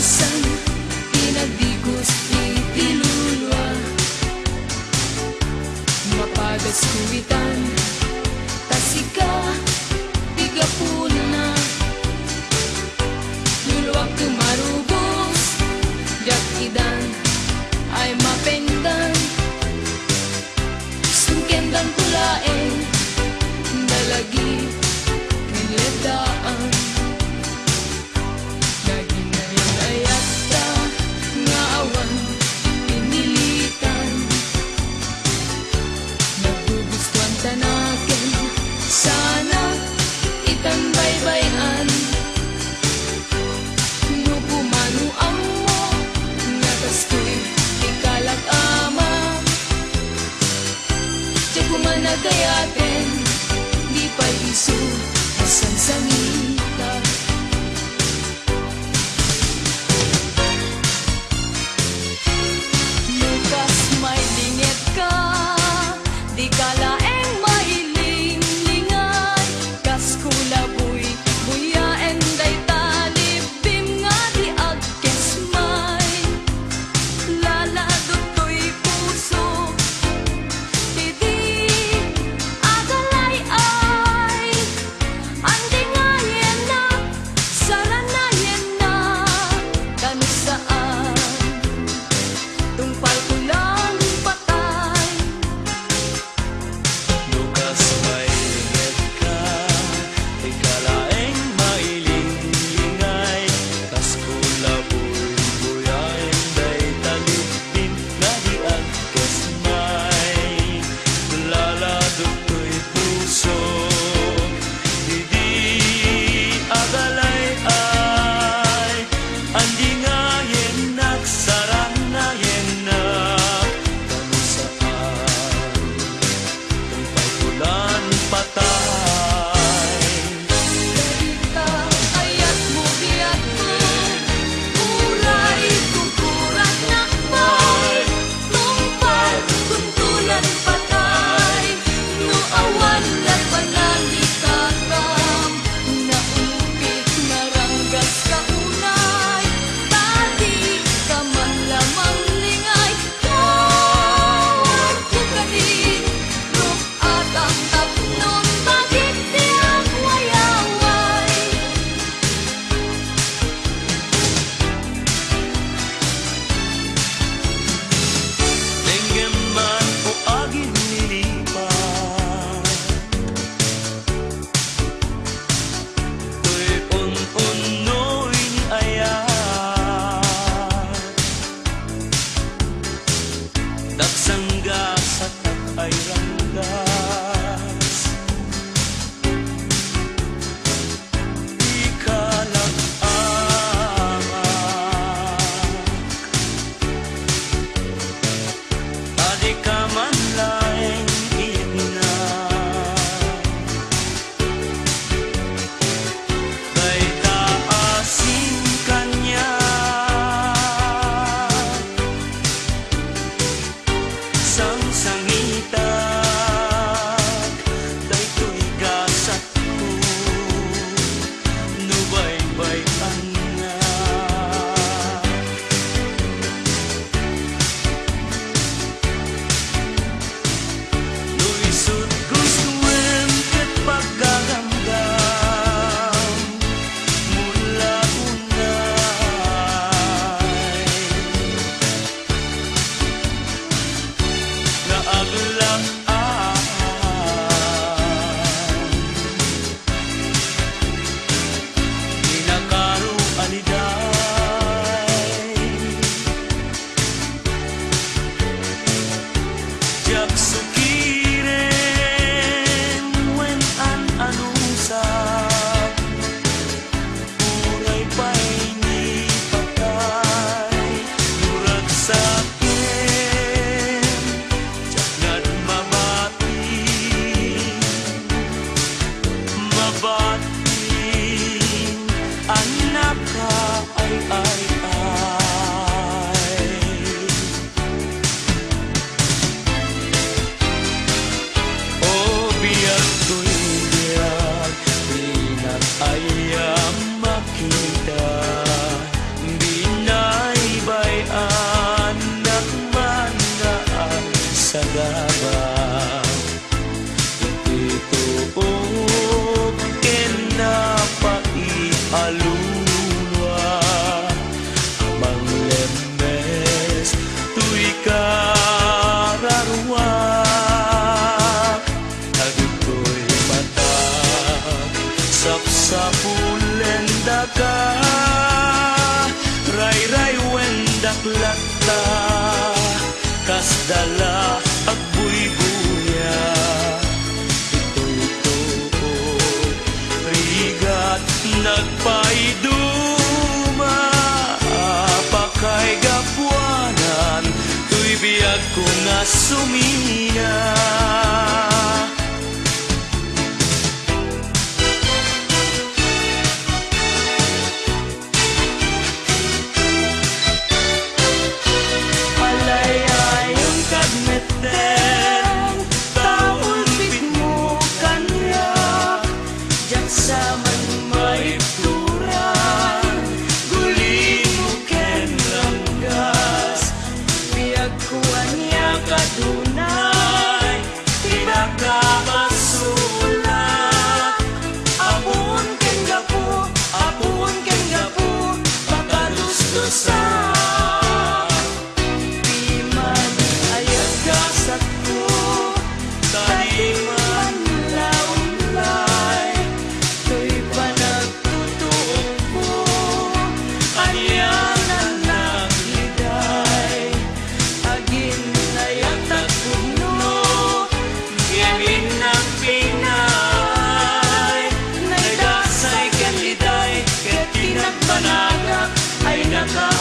San pinagdigos itilulwa mapagas kuwitan tasika tigapuna luluwag kumarubos jakidan ay mapendan sungkendan tulaen dalagi niledaan sana itanbay-bayan nupumanu amo ngatas ko'y ikalag-ama tiyak kumanagayaten di pa isu masansangita lukas may lingit ka di kala tabang ituog kinapaihalulwa amang lemes tuy kararwa agitoy mata sapsapulen daka ray-ray wendak lata kasdala agbuy-buya ito'y rigat nagpaiduma apakay gapuanan tuy biyag ko nga sumina kadunay pinagkamasulat apun ken gapu pakaluslusan piman ayat kasatku taliman laulay tuy panagtutuog ko kanyanan nagliday agin ay nakakaliday, ket tinagbanagak ay nakakaliday.